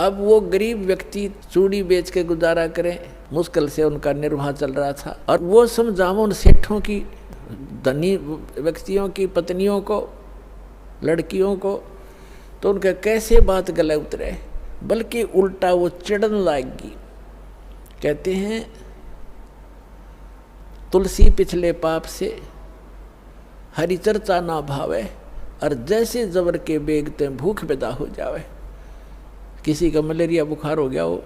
अब वो गरीब व्यक्ति चूड़ी बेच के गुजारा करें, मुश्किल से उनका निर्वाह चल रहा था। और वो समझाओ उन सेठों की, धनी व्यक्तियों की पत्नियों को, लड़कियों को, तो उनका कैसे बात गले उतरे, बल्कि उल्टा वो चिढ़न लाएगी। कहते हैं तुलसी पिछले पाप से हरि चर्चा ना भावे, और जैसे जबर के बेगते भूख पैदा हो जावे। किसी का मलेरिया बुखार हो गया हो,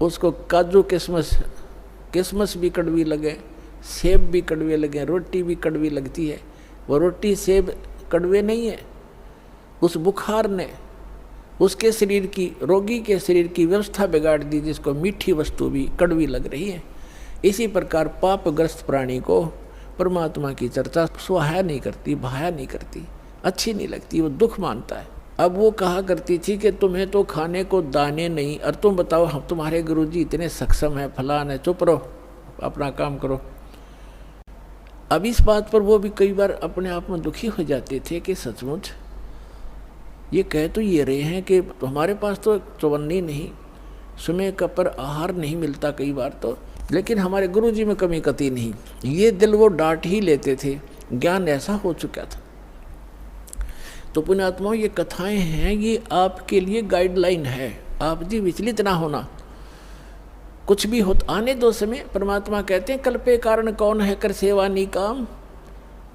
उसको काजू किशमिश भी कड़वी लगे, सेब भी कड़वे लगे, रोटी भी कड़वी लगती है, वो रोटी सेब कड़वे नहीं है। उस बुखार ने उसके शरीर की, रोगी के शरीर की व्यवस्था बिगाड़ दी, जिसको मीठी वस्तु भी कड़वी लग रही है। इसी प्रकार पापग्रस्त प्राणी को परमात्मा की चर्चा सुहाया नहीं करती, भाया नहीं करती, अच्छी नहीं लगती, वो दुख मानता है। अब वो कहा करती थी कि तुम्हें तो खाने को दाने नहीं, और तुम बताओ हम तुम्हारे गुरुजी इतने सक्षम हैं, फलान है, चुप रहो, अपना काम करो। अब इस बात पर वो भी कई बार अपने आप में दुखी हो जाते थे कि सचमुच ये कह तो ये रहे हैं कि हमारे पास तो चवन्नी नहीं, समय का पर आहार नहीं मिलता कई बार तो, लेकिन हमारे गुरुजी में कमी कती नहीं। ये दिल वो डांट ही लेते थे, ज्ञान ऐसा हो चुका था। तो पुण्यात्माओं, ये कथाएं हैं, ये आपके लिए गाइडलाइन है। आप जी विचलित ना होना, कुछ भी हो आने दो समय। परमात्मा कहते हैं कल्पे कारण कौन है, कर सेवा नी काम,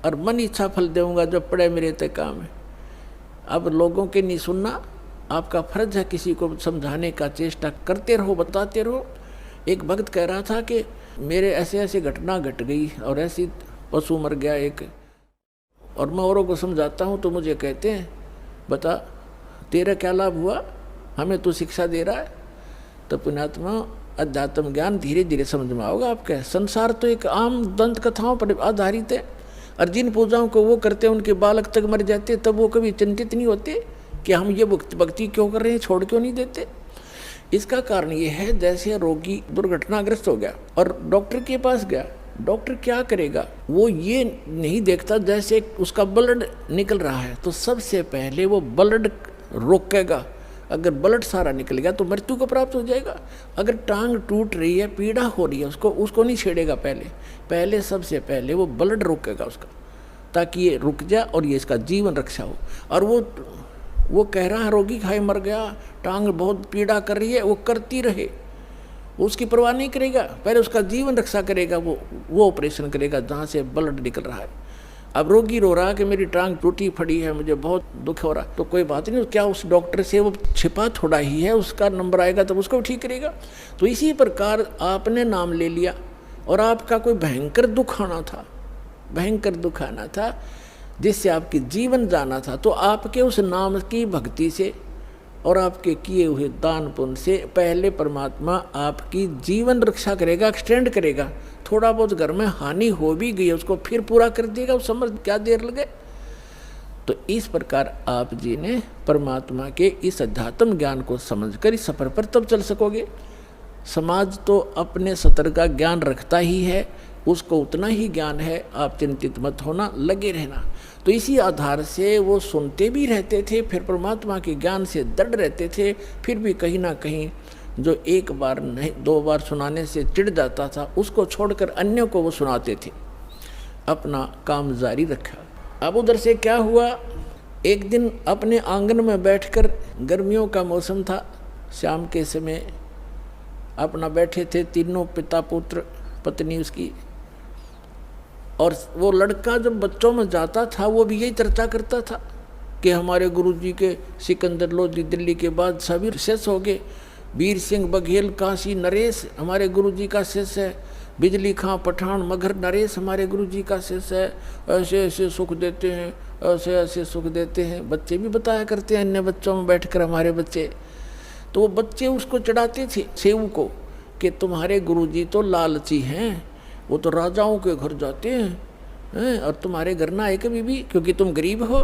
और मन इच्छा फल देऊंगा जो पड़े मेरे ते काम है। अब लोगों के नहीं सुनना, आपका फर्ज है किसी को समझाने का चेष्टा करते रहो, बताते रहो। एक भक्त कह रहा था कि मेरे ऐसे ऐसे घटना घट गई और ऐसी पशु मर गया एक, और मैं औरों को समझाता हूँ तो मुझे कहते हैं बता तेरा क्या लाभ हुआ, हमें तू शिक्षा दे रहा है। तो पुण्यात्मा, अध्यात्म ज्ञान धीरे धीरे समझ में आओगे आपके। संसार तो एक आम दंत कथाओं पर आधारित है, और जिन पूजाओं को वो करते हैं उनके बालक तक मर जाते, तब वो कभी चिंतित नहीं होते कि हम ये भक्ति क्यों कर रहे हैं, छोड़ क्यों नहीं देते। इसका कारण ये है, जैसे रोगी दुर्घटनाग्रस्त हो गया और डॉक्टर के पास गया, डॉक्टर क्या करेगा, वो ये नहीं देखता जैसे उसका ब्लड निकल रहा है तो सबसे पहले वो ब्लड रोकेगा। अगर ब्लड सारा निकल गया तो मृत्यु को प्राप्त हो जाएगा। अगर टांग टूट रही है, पीड़ा हो रही है, उसको नहीं छेड़ेगा, पहले सबसे पहले वो ब्लड रोकेगा उसका, ताकि ये रुक जाए और ये इसका जीवन रक्षा हो। और वो कह रहा है रोगी खाए मर गया, टांग बहुत पीड़ा कर रही है, वो करती रहे, उसकी परवाह नहीं करेगा, पहले उसका जीवन रक्षा करेगा, वो ऑपरेशन करेगा जहाँ से ब्लड निकल रहा है। अब रोगी रो रहा है कि मेरी टांग टूटी फड़ी है, मुझे बहुत दुख हो रहा, तो कोई बात नहीं, क्या उस डॉक्टर से वो छिपा थोड़ा ही है, उसका नंबर आएगा तब उसको ठीक करेगा। तो इसी प्रकार आपने नाम ले लिया और आपका कोई भयंकर दुख आना था, जिससे आपकी जीवन जाना था, तो आपके उस नाम की भक्ति से और आपके किए हुए दान पुण्य से पहले परमात्मा आपकी जीवन रक्षा करेगा, एक्सटेंड करेगा। थोड़ा बहुत घर में हानि हो भी गई उसको फिर पूरा कर देगा, उस समझ क्या देर लगे। तो इस प्रकार आप जी ने परमात्मा के इस अध्यात्म ज्ञान को समझकर इस सफर पर तब चल सकोगे। समाज तो अपने सतर का ज्ञान रखता ही है, उसको उतना ही ज्ञान है, आप चिंतित मत होना, लगे रहना। तो इसी आधार से वो सुनते भी रहते थे, फिर परमात्मा के ज्ञान से दृढ़ रहते थे। फिर भी कहीं ना कहीं जो एक बार नहीं 2 बार सुनाने से चिढ़ जाता था, उसको छोड़कर अन्य को वो सुनाते थे, अपना काम जारी रखा। अब उधर से क्या हुआ, एक दिन अपने आंगन में बैठकर, गर्मियों का मौसम था, शाम के समय अपना बैठे थे तीनों, पिता पुत्र पत्नी उसकी। और वो लड़का जब बच्चों में जाता था वो भी यही चर्चा करता था कि हमारे गुरुजी के सिकंदर लोधी दिल्ली के बाद सभी शिष्य हो गए, वीर सिंह बघेल काशी नरेश हमारे गुरुजी का शिष्य है, बिजली खां पठान मगर नरेश हमारे गुरुजी का शिष्य है, ऐसे ऐसे सुख देते हैं, ऐसे ऐसे सुख देते हैं। बच्चे भी बताया करते हैं अन्य बच्चों में बैठकर हमारे बच्चे। तो वो बच्चे उसको चढ़ाते थे सेऊ को कि तुम्हारे गुरुजी तो लालची हैं, वो तो राजाओं के घर जाते हैं, और तुम्हारे घर ना आए कभी भी, क्योंकि तुम गरीब हो,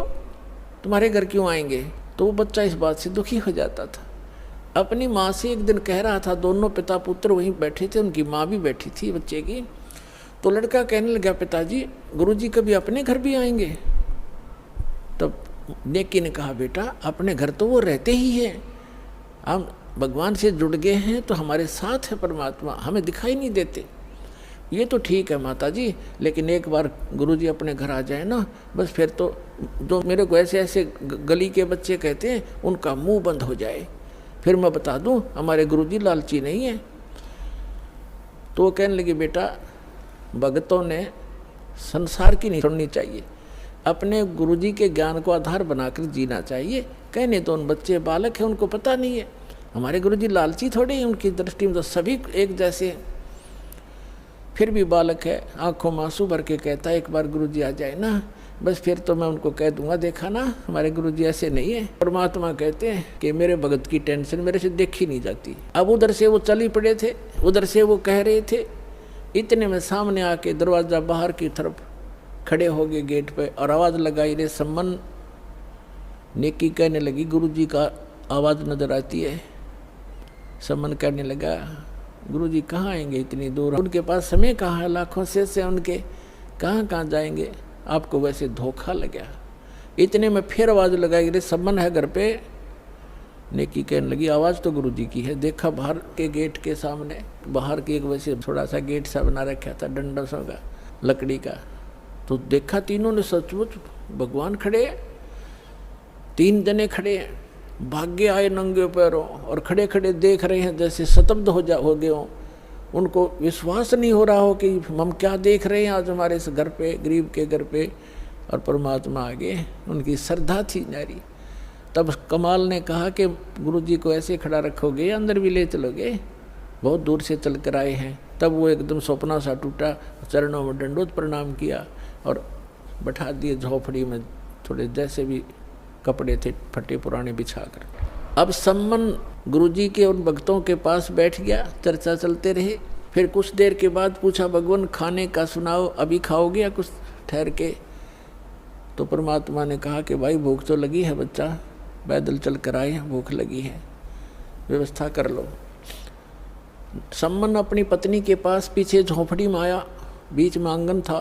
तुम्हारे घर क्यों आएंगे। तो वो बच्चा इस बात से दुखी हो जाता था। अपनी माँ से एक दिन कह रहा था, दोनों पिता पुत्र वहीं बैठे थे, उनकी माँ भी बैठी थी बच्चे की। तो लड़का कहने लगा, पिताजी गुरुजी कभी अपने घर भी आएंगे। तब नेकी ने कहा, बेटा अपने घर तो वो रहते ही हैं, हम भगवान से जुड़ गए हैं तो हमारे साथ है परमात्मा, हमें दिखाई नहीं देते। ये तो ठीक है माता जी, लेकिन एक बार गुरुजी अपने घर आ जाए ना, बस फिर तो जो मेरे को ऐसे ऐसे गली के बच्चे कहते हैं उनका मुंह बंद हो जाए, फिर मैं बता दूं हमारे गुरुजी लालची नहीं है। तो वो कहने लगी बेटा भगतों ने संसार की नहीं सुननी चाहिए, अपने गुरुजी के ज्ञान को आधार बनाकर जीना चाहिए। कहने तो उन बच्चे बालक हैं, उनको पता नहीं है, हमारे गुरुजी लालची थोड़े हैं, उनकी दृष्टि में तो सभी एक जैसे हैं। फिर भी बालक है, आंखों में आंसू भर के कहता है एक बार गुरुजी आ जाए ना, बस फिर तो मैं उनको कह दूंगा देखा ना हमारे गुरुजी ऐसे नहीं है। परमात्मा कहते हैं कि मेरे भगत की टेंशन मेरे से देखी नहीं जाती। अब उधर से वो चल ही पड़े थे, उधर से वो कह रहे थे, इतने में सामने आके दरवाजा बाहर की तरफ खड़े हो गए गेट पे और आवाज़ लगाई रे सम्मन। नेकी कहने लगी गुरुजी का आवाज़ नजर आती है। सम्मन कहने लगा गुरुजी कहाँ आएंगे इतनी दूर, उनके पास समय कहाँ है, लाखों से उनके कहाँ कहाँ जाएंगे, आपको वैसे धोखा लगा। इतने में फिर आवाज़ लगाई रे सम्मन है घर पे। नेकी कहने लगी आवाज़ तो गुरुजी की है। देखा बाहर के गेट के सामने, बाहर के एक वैसे थोड़ा सा गेट सा बना रखा था डंडों का लकड़ी का, तो देखा तीनों ने सचमुच भगवान खड़े हैं, 3 जने खड़े हैं, भाग्य आए नंगे पैरों और खड़े खड़े देख रहे हैं जैसे स्तब्ध हो गए हों। उनको विश्वास नहीं हो रहा हो कि हम क्या देख रहे हैं आज हमारे इस घर पे, गरीब के घर पे, और परमात्मा आगे। उनकी श्रद्धा थी नारी। तब कमाल ने कहा कि गुरुजी को ऐसे खड़ा रखोगे अंदर भी ले चलोगे, बहुत दूर से चल कर आए हैं। तब वो एकदम सपना सा टूटा, चरणों में दंडोत प्रणाम किया और बैठा दिए झोपड़ी में, थोड़े जैसे भी कपड़े थे फटे पुराने बिछाकर। अब सम्मन गुरुजी के उन भक्तों के पास बैठ गया, चर्चा चलते रहे। फिर कुछ देर के बाद पूछा भगवान खाने का सुनाओ, अभी खाओगे या कुछ ठहर के? तो परमात्मा ने कहा कि भाई भूख तो लगी है बच्चा, पैदल चल कर आए, भूख लगी है, व्यवस्था कर लो। सम्मन अपनी पत्नी के पास पीछे झोंपड़ी में आया, बीच में आंगन था,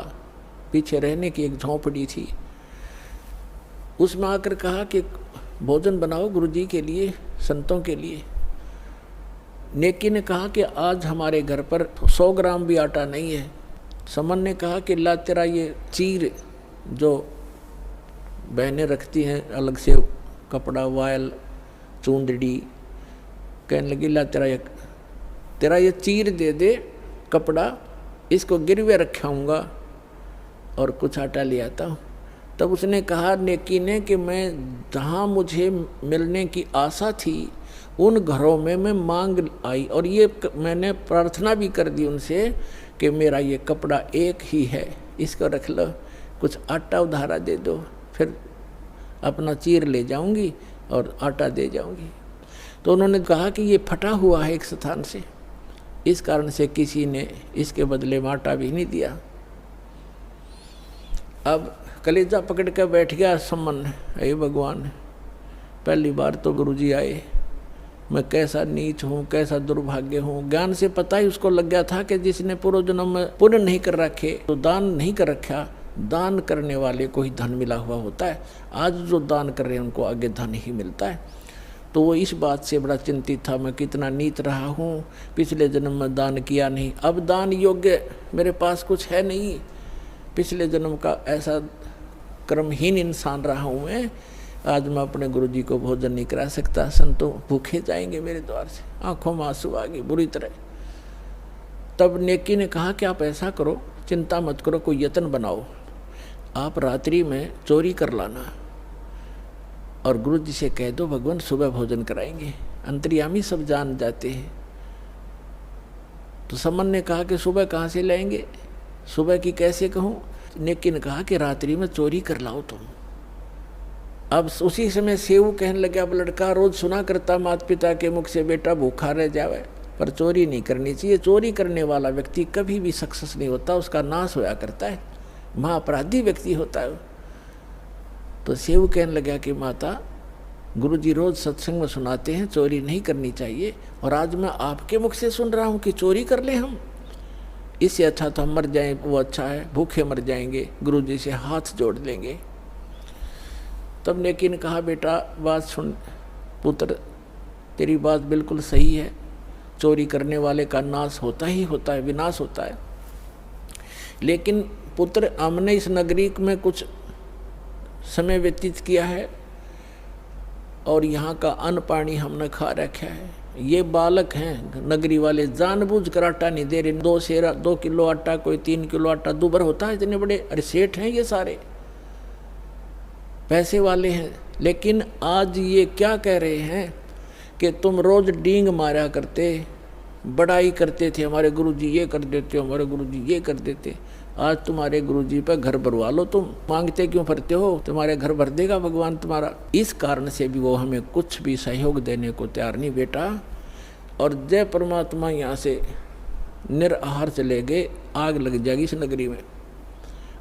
पीछे रहने की एक झोंपड़ी थी। उसमें आकर कहा कि भोजन बनाओ गुरुजी के लिए, संतों के लिए। नेकी ने कहा कि आज हमारे घर पर 100 ग्राम भी आटा नहीं है। समन ने कहा कि ला तेरा ये चीर जो बहनें रखती हैं अलग से कपड़ा, वायल, चूंदड़ी, कहने लगी ला तेरा ये चीर दे दे कपड़ा, इसको गिरवे रखाऊंगा और कुछ आटा ले आता हूँ। तब उसने कहा नेकी ने कि मैं जहाँ मुझे मिलने की आशा थी उन घरों में मैं मांग आई, और ये मैंने प्रार्थना भी कर दी उनसे कि मेरा ये कपड़ा एक ही है, इसको रख लो, कुछ आटा उधारा दे दो, फिर अपना चीर ले जाऊंगी और आटा दे जाऊंगी। तो उन्होंने कहा कि ये फटा हुआ है एक स्थान से, इस कारण से किसी ने इसके बदले में आटा भी नहीं दिया। अब कलेजा पकड़ कर बैठ गया सम्मन, हे भगवान पहली बार तो गुरुजी आए, मैं कैसा नीच हूँ, कैसा दुर्भाग्य हूँ। ज्ञान से पता ही उसको लग गया था कि जिसने पूर्व जन्म में पुण्य नहीं कर रखे तो दान नहीं कर रखा, दान करने वाले को ही धन मिला हुआ होता है। आज जो दान कर रहे हैं उनको आगे धन ही मिलता है। तो वो इस बात से बड़ा चिंतित था, मैं कितना नीच रहा हूँ, पिछले जन्म में दान किया नहीं, अब दान योग्य मेरे पास कुछ है नहीं, पिछले जन्म का ऐसा कर्महीन इंसान रहा हूँ मैं, आज मैं अपने गुरुजी को भोजन नहीं करा सकता, संतों भूखे जाएंगे मेरे द्वार से। आंखों में आंसू आ गए बुरी तरह। तब नेकी ने कहा कि आप ऐसा करो, चिंता मत करो, कोई यत्न बनाओ, आप रात्रि में चोरी कर लाना और गुरुजी से कह दो भगवान सुबह भोजन कराएंगे। अंतर्यामी सब जान जाते हैं। तो समन ने कहा कि सुबह कहाँ से लाएंगे, सुबह की कैसे कहूँ? नेकी ने कहा कि रात्रि में चोरी कर लाओ तुम। अब उसी समय सेऊ कहने लगे, अब लड़का रोज सुना करता माता पिता के मुख से बेटा भूखा रह जावे, पर चोरी नहीं करनी चाहिए। चोरी करने वाला व्यक्ति कभी भी सक्सेस नहीं होता, उसका नाश होया करता है, महाअपराधी व्यक्ति होता है। तो सेऊ कहने लगा कि माता गुरुजी रोज सत्संग में सुनाते हैं चोरी नहीं करनी चाहिए, और आज मैं आपके मुख से सुन रहा हूँ कि चोरी कर ले हम, इससे अच्छा तो हम मर जाएं वो अच्छा है, भूखे मर जाएंगे, गुरुजी से हाथ जोड़ लेंगे। तब नेकी ने कहा बेटा बात सुन पुत्र, तेरी बात बिल्कुल सही है, चोरी करने वाले का नाश होता ही होता है, विनाश होता है। लेकिन पुत्र, हमने इस नगरी में कुछ समय व्यतीत किया है और यहाँ का अन्न पानी हमने खा रखा है। ये बालक हैं नगरी वाले, जानबूझ कर आटा नहीं दे रहे। 2 किलो आटा, कोई 3 किलो आटा दुबर होता है। इतने बड़े अरे सेठ हैं ये सारे, पैसे वाले हैं। लेकिन आज ये क्या कह रहे हैं कि तुम रोज डींग मारा करते, बड़ाई करते थे, हमारे गुरुजी ये कर देते, हमारे गुरुजी ये कर देते। आज तुम्हारे गुरुजी पर घर भरवा लो, तुम मांगते क्यों फिरते हो, तुम्हारे घर भर देगा भगवान तुम्हारा। इस कारण से भी वो हमें कुछ भी सहयोग देने को तैयार नहीं बेटा। और जय परमात्मा यहाँ से निराहार चले गए, आग लग जाएगी इस नगरी में।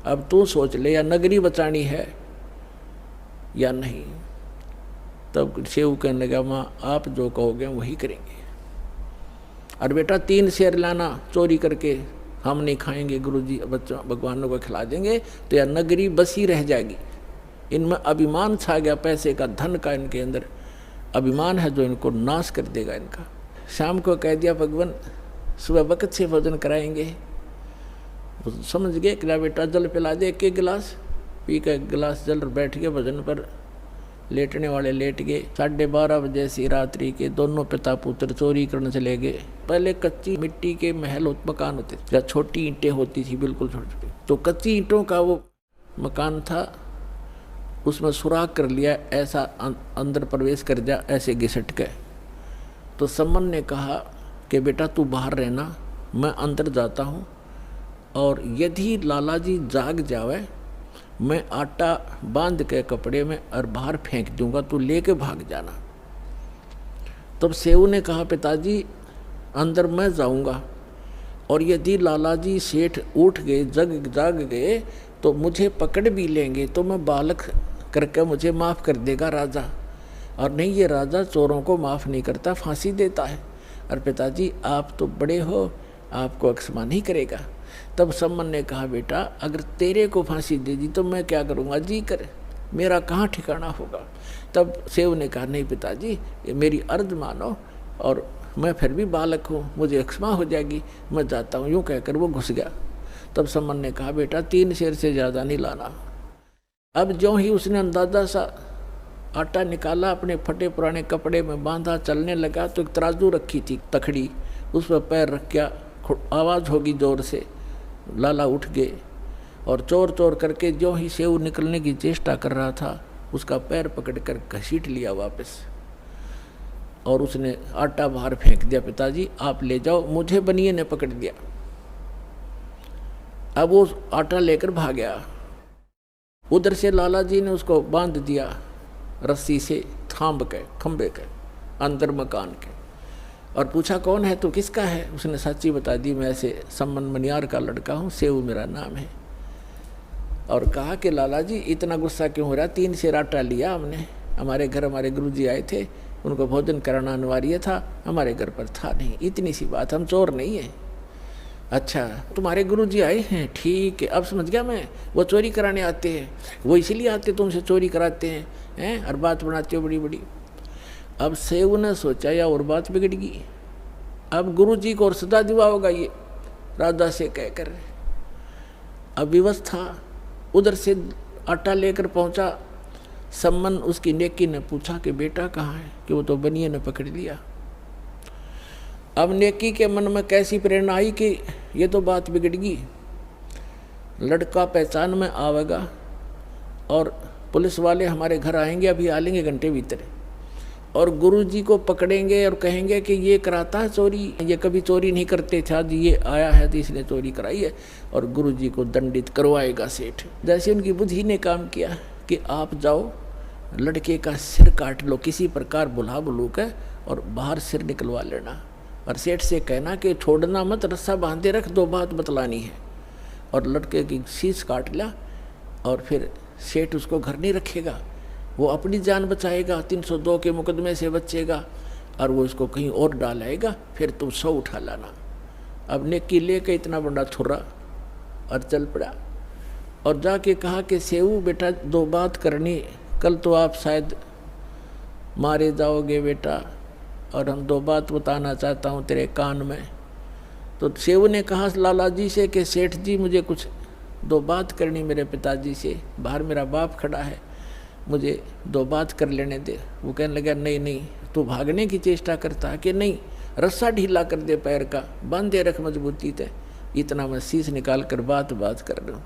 अब तू सोच ले, या नगरी बचानी है या नहीं। तब सेव कहने लगा, माँ आप जो कहोगे वही करेंगे। और बेटा 3 शेर लाना चोरी करके, हम नहीं खाएंगे, गुरुजी बच्चों भगवानों को खिला देंगे, तो यह नगरी बसी रह जाएगी। इनमें अभिमान छा गया, पैसे का, धन का इनके अंदर अभिमान है जो इनको नाश कर देगा इनका। शाम को कह दिया भगवान सुबह वक्त से भोजन कराएंगे। समझ गए कि बेटा जल पिला दे 1 गिलास, पी के गिलास जल बैठ गए भोजन पर। लेटने वाले लेट गए। 12:30 बजे से रात्रि के दोनों पिता पुत्र चोरी करने चले गए। पहले कच्ची मिट्टी के महल मकान होते थे, या छोटी ईंटें होती थी बिल्कुल छोटी, तो कच्ची ईंटों का वो मकान था, उसमें सुराख कर लिया, ऐसा अंदर प्रवेश कर जा, ऐसे घिसट गए। तो सम्मन ने कहा कि बेटा तू बाहर रहना, मैं अंदर जाता हूँ, और यदि लाला जी जाग जावे मैं आटा बांध के कपड़े में और बाहर फेंक दूंगा, तू लेके भाग जाना। तब सेऊ ने कहा पिताजी अंदर मैं जाऊंगा, और यदि लाला जी सेठ उठ गए, जाग गए, तो मुझे पकड़ भी लेंगे, तो मैं बालक करके मुझे माफ़ कर देगा राजा, और नहीं ये राजा चोरों को माफ़ नहीं करता, फांसी देता है। और पिताजी आप तो बड़े हो, आपको क्षमा नहीं करेगा। तब सम्मन ने कहा बेटा अगर तेरे को फांसी दे दी तो मैं क्या करूँगा, जी कर, मेरा कहाँ ठिकाना होगा। तब सेव ने कहा नहीं पिताजी मेरी अर्ज मानो, और मैं फिर भी बालक हूँ, मुझे क्षमा हो जाएगी, मैं जाता हूँ। यूँ कहकर वो घुस गया। तब सम्मन ने कहा बेटा 3 शेर से ज़्यादा नहीं लाना। अब जो ही उसने अंदाजा सा आटा निकाला, अपने फटे पुराने कपड़े में बांधा, चलने लगा, तो एक तराजू रखी थी तखड़ी, उस पर पैर रख गया, आवाज़ होगी जोर से, लाला उठ गए, और चोर चोर करके जो ही सेव निकलने की चेष्टा कर रहा था, उसका पैर पकड़कर घसीट लिया वापस, और उसने आटा बाहर फेंक दिया। पिताजी आप ले जाओ, मुझे बनिए ने पकड़ दिया। अब वो आटा लेकर भाग गया। उधर से लाला जी ने उसको बांध दिया रस्सी से, थांब के खंबे के अंदर मकान के, और पूछा कौन है, तो किसका है। उसने सच्ची बता दी, मैं ऐसे सम्मन मनियार का लड़का हूँ, सेव मेरा नाम है। और कहा कि लाला जी इतना गुस्सा क्यों हो रहा, 3 शेर आटा लिया हमने, हमारे घर हमारे गुरुजी आए थे, उनको भोजन कराना अनिवार्य था, हमारे घर पर था नहीं, इतनी सी बात, हम चोर नहीं हैं। अच्छा तुम्हारे गुरुजी आए हैं, ठीक है, अब समझ गया मैं, वो चोरी कराने आते हैं, वो इसीलिए आते तुमसे चोरी कराते हैं, और बात बनाते हो बड़ी बड़ी। अब सेव ने सोचा या और बात बिगड़ गई, अब गुरुजी को और सदा दिवा होगा ये राजा से कहकर। अब व्यवस्था उधर से आटा लेकर पहुंचा। सम्मन उसकी नेकी ने पूछा कि बेटा कहाँ है, कि वो तो बनिए ने पकड़ लिया। अब नेकी के मन में कैसी प्रेरणा आई कि ये तो बात बिगड़ गई, लड़का पहचान में आवेगा और पुलिस वाले हमारे घर आएंगे, अभी आ लेंगे घंटे भीतर, और गुरुजी को पकड़ेंगे और कहेंगे कि ये कराता है चोरी, ये कभी चोरी नहीं करते थे, आज ये आया है तो इसने चोरी कराई है, और गुरुजी को दंडित करवाएगा सेठ। जैसे उनकी बुद्धि ने काम किया कि आप जाओ लड़के का सिर काट लो, किसी प्रकार बुला बुलू के, और बाहर सिर निकलवा लेना, और सेठ से कहना कि छोड़ना मत, रस्सा बांधे रख, 2 बात बतलानी है। और लड़के की शीश काट लिया, और फिर सेठ उसको घर नहीं रखेगा, वो अपनी जान बचाएगा, 302 के मुकदमे से बचेगा, और वो इसको कहीं और डालाएगा, फिर तुम 100 उठा लाना। अब नेकी लेके इतना बड़ा थुर्रा और चल पड़ा, और जाके कहा कि सेऊ बेटा 2 बात करनी, कल तो आप शायद मारे जाओगे बेटा, और हम 2 बात बताना चाहता हूँ तेरे कान में। तो सेव ने कहा लाला जी से कि सेठ जी मुझे कुछ 2 बात करनी मेरे पिताजी से, बाहर मेरा बाप खड़ा है, मुझे 2 बात कर लेने दे। वो कहने लगा नहीं नहीं, तू भागने की चेष्टा करता है कि नहीं, रस्सा ढीला कर दे पैर का, बांधे रख मजबूती से, इतना मैं शीश निकाल कर बात कर रहा हूँ।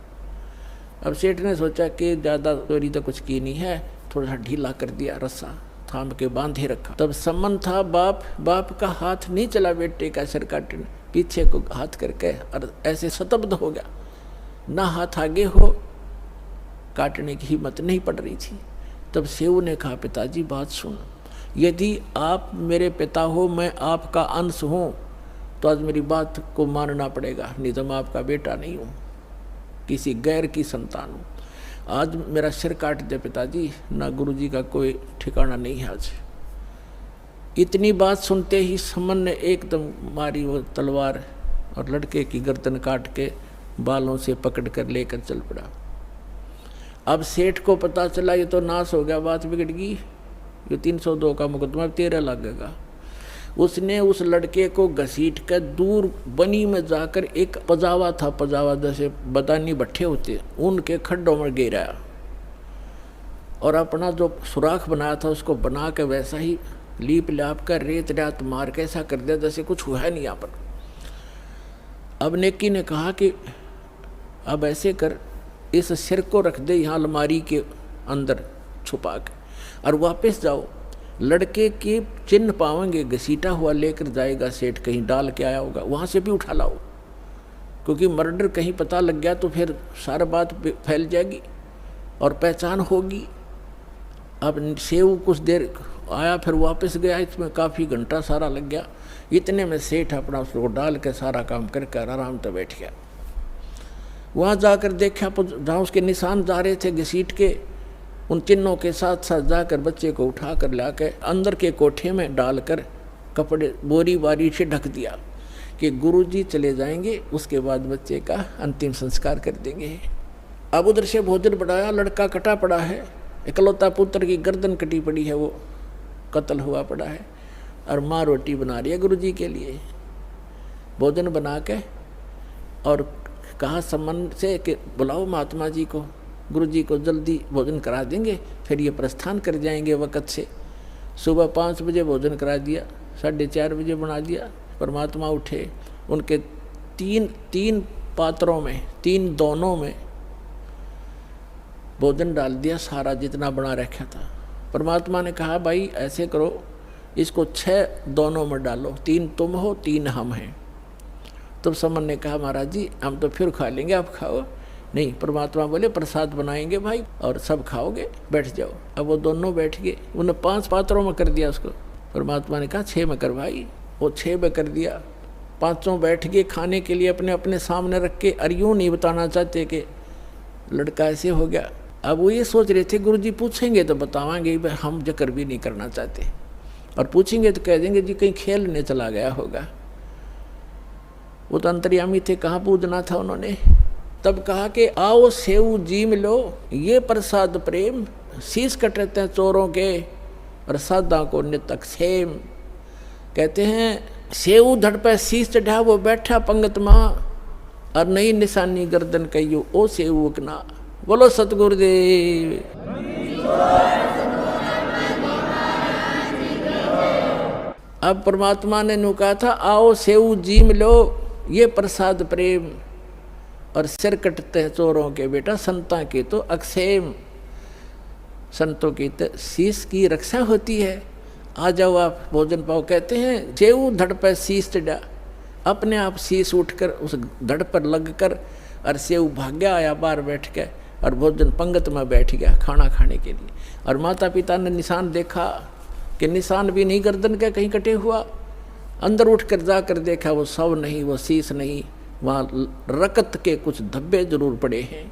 अब सेठ ने सोचा कि ज़्यादा चोरी तो कुछ की नहीं है, थोड़ा सा ढीला कर दिया, रस्सा थाम के बांधे रखा। तब सम्मन था बाप का हाथ नहीं चला बेटे का सिर काटने, पीछे को हाथ करके और ऐसे स्तब्ध हो गया, ना हाथ आगे हो, काटने की हिम्मत नहीं पड़ रही थी। तब सेऊ ने कहा पिताजी बात सुन, यदि आप मेरे पिता हो, मैं आपका अंश हूँ, तो आज मेरी बात को मानना पड़ेगा, नहीं तो मैं आपका बेटा नहीं हूँ, किसी गैर की संतान हूँ। आज मेरा सिर काट दे पिताजी, ना गुरुजी का कोई ठिकाना नहीं है आज। इतनी बात सुनते ही सम्मन ने एकदम मारी वो तलवार और लड़के की गर्दन काट के बालों से पकड़ कर लेकर चल पड़ा। अब सेठ को पता चला ये तो नाश हो गया, बात बिगड़ गई, ये 302 का मुकदमा 13 लगेगा। उसने उस लड़के को घसीट कर दूर बनी में जाकर, एक पजावा था, पजावा जैसे बदानी भट्ठे होते, उनके खड्डों में गिराया और अपना जो सुराख बनाया था उसको बना के वैसा ही लीप लाप कर रेत रात मार के ऐसा कर दिया जैसे कुछ हुआ नहीं यहाँ पर। अब नेकी ने कहा कि अब ऐसे कर, इस सिर को रख दे यहाँ अलमारी के अंदर छुपा के, और वापस जाओ, लड़के के चिन्ह पावेंगे, घसीटा हुआ लेकर जाएगा सेठ, कहीं डाल के आया होगा, वहाँ से भी उठा लाओ, क्योंकि मर्डर कहीं पता लग गया तो फिर सारा बात फैल जाएगी और पहचान होगी। अब सेव कुछ देर आया, फिर वापस गया, इसमें काफ़ी घंटा सारा लग गया। इतने में सेठ अपना उसको डाल के सारा काम करके आराम से बैठ गया। वहाँ जाकर देखा जहाँ उसके निशान जा रहे थे घसीट के, उन चिन्हों के साथ साथ जाकर बच्चे को उठा कर ला के अंदर के कोठे में डालकर कपड़े बोरी बारी से ढक दिया कि गुरुजी चले जाएंगे, उसके बाद बच्चे का अंतिम संस्कार कर देंगे। अब उधर से भोजन बढ़ाया, लड़का कटा पड़ा है, इकलौता पुत्र की गर्दन कटी पड़ी है, वो कत्ल हुआ पड़ा है, और माँ रोटी बना रही है गुरुजी के लिए। भोजन बना के और कहा सम्मन से कि बुलाओ महात्मा जी को, गुरुजी को जल्दी भोजन करा देंगे, फिर ये प्रस्थान कर जाएंगे वक़्त से। सुबह 5 बजे भोजन करा दिया, 4:30 बजे बना दिया। परमात्मा उठे, उनके तीन पात्रों में, 3 दोनों में भोजन डाल दिया, सारा जितना बना रखा था। परमात्मा ने कहा भाई ऐसे करो, इसको 6 दोनों में डालो, 3 तुम हो 3 हम हैं। तब सम्मन ने कहा महाराज जी हम तो फिर खा लेंगे, आप खाओ। नहीं, परमात्मा बोले प्रसाद बनाएंगे भाई और सब खाओगे, बैठ जाओ। अब वो दोनों बैठ गए, उन्हें 5 पात्रों में कर दिया उसको। परमात्मा ने कहा 6 में कर भाई, वो 6 में कर दिया। 5 बैठ गए खाने के लिए, अपने अपने सामने रख के, और यूँ नहीं बताना चाहते कि लड़का ऐसे हो गया। अब वो ये सोच रहे थे गुरुजी पूछेंगे तो बतावाएंगे, हम जिक्र भी नहीं करना चाहते, और पूछेंगे तो कह देंगे जी कहीं खेलने चला गया होगा। वो तो अंतर्यामी थे, कहाँ पूजना था उन्होंने। तब कहा कि आओ सेऊ जी मिलो, ये प्रसाद प्रेम, शीश कटते हैं चोरों के और सादा को नितक सेम। कहते हैं सेऊ धड़ पे शीश चढ़ा, वो बैठा पंगत माँ, और नई निशानी गर्दन कहियो ओ सेऊ ना। बोलो सतगुरुदेव। अब परमात्मा ने नु कहा था आओ सेऊ जी मिलो, ये प्रसाद प्रेम, और सिर कटते हैं चोरों के बेटा, संता के तो अक्षेम। संतों की तो शीश की रक्षा होती है। आ जाओ आप भोजन पाओ। कहते हैं सेऊ धड़ पर शीश चढ़ा, अपने आप शीश उठकर उस धड़ पर लग कर, और सेऊ भाग्या आया बाहर बैठ के, और भोजन पंगत में बैठ गया खाना खाने के लिए। और माता पिता ने निशान देखा कि निशान भी नहीं गर्दन का कहीं कटे हुआ। अंदर उठ कर जाकर देखा वो शव नहीं, वो शीश नहीं, वहाँ रकत के कुछ धब्बे जरूर पड़े हैं।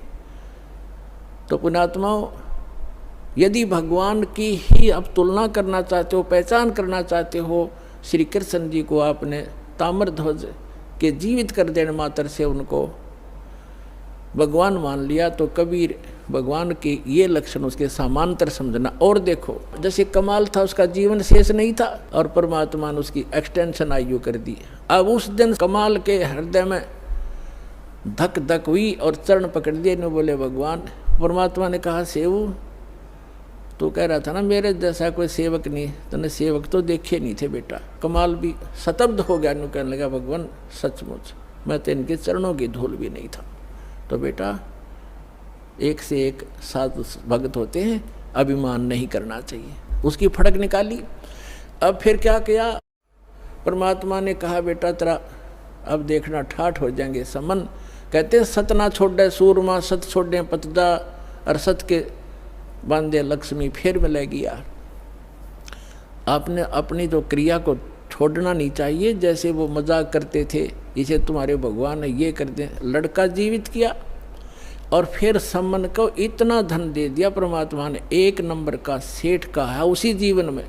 तो पुण्यात्माओं, यदि भगवान की ही आप तुलना करना चाहते हो, पहचान करना चाहते हो, श्री कृष्ण जी को आपने ताम्रध्वज के जीवित कर देने मात्र से उनको भगवान मान लिया, तो कबीर भगवान के ये लक्षण उसके समांतर समझना। और देखो जैसे कमाल था उसका जीवन शेष नहीं था और परमात्मा ने उसकी एक्सटेंशन आयु कर दी। अब उस दिन कमाल के हृदय में धक धक हुई और चरण पकड़ दिए ने बोले भगवान। परमात्मा ने कहा सेवु तो कह रहा था ना मेरे जैसा कोई सेवक नहीं, तूने सेवक तो देखे नहीं थे बेटा। कमाल भी शतब्द हो गया, नु कहने लगा भगवान सचमुच मैं तो इनके चरणों की धूल भी नहीं था। तो बेटा एक से एक साधु भगत होते हैं, अभिमान नहीं करना चाहिए। उसकी फड़क निकाली। अब फिर क्या किया, परमात्मा ने कहा बेटा तेरा अब देखना ठाठ हो जाएंगे समन। कहते हैं सत ना छोड़े सूरमा, सत छोड़े पतदा, और सत के बांधे लक्ष्मी फिर मिलेगी यार। आपने अपनी तो क्रिया को छोड़ना नहीं चाहिए। जैसे वो मजाक करते थे इसे तुम्हारे भगवान ने ये कर दे, लड़का जीवित किया और फिर सम्मन को इतना धन दे दिया परमात्मा ने, 1 नंबर का सेठ का है उसी जीवन में।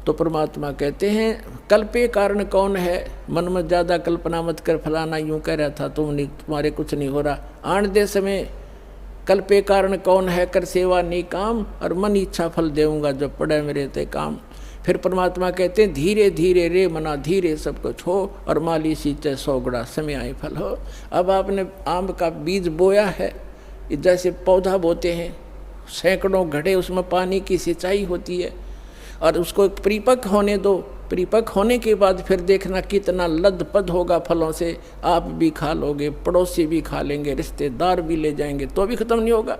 तो परमात्मा कहते हैं कल्पे कारण कौन है, मन में ज़्यादा कल्पना मत कर, फलाना यूं कह रहा था तुम्हारे कुछ नहीं हो रहा। आण दे समय कल्पे कारण कौन है, कर सेवा नहीं काम, और मन इच्छा फल देऊंगा जब पड़े मेरे ते काम। फिर परमात्मा कहते हैं धीरे धीरे रे मना धीरे सब कुछ हो, और माली सींचे 100 गुणा समय आए फल हो। अब आपने आम का बीज बोया है, जैसे पौधा बोते हैं, सैकड़ों घड़े उसमें पानी की सिंचाई होती है, और उसको परिपक्व होने दो। परिपक्व होने के बाद फिर देखना कितना लदपद होगा फलों से। आप भी खा लोगे, पड़ोसी भी खा लेंगे, रिश्तेदार भी ले जाएंगे, तो भी खत्म नहीं होगा।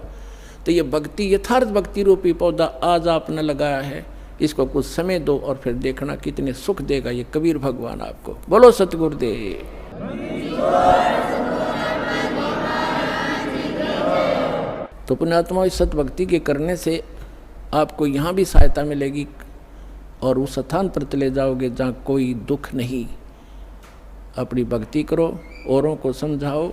तो ये भक्ति, यथार्थ भक्ति रूपी पौधा आज आपने लगाया है, इसको कुछ समय दो और फिर देखना कितने सुख देगा ये कबीर भगवान आपको। बोलो सतगुरुदेव। तो पुण्यात्मा इस सत भक्ति के करने से आपको यहाँ भी सहायता मिलेगी और उस स्थान पर चले जाओगे जहाँ कोई दुख नहीं। अपनी भक्ति करो, औरों को समझाओ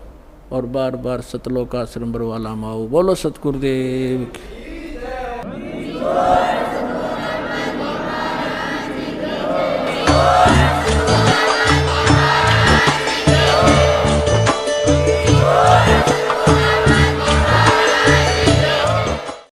और बार बार सतलोक आश्रम बरवाला माओ। बोलो सतगुरुदेव।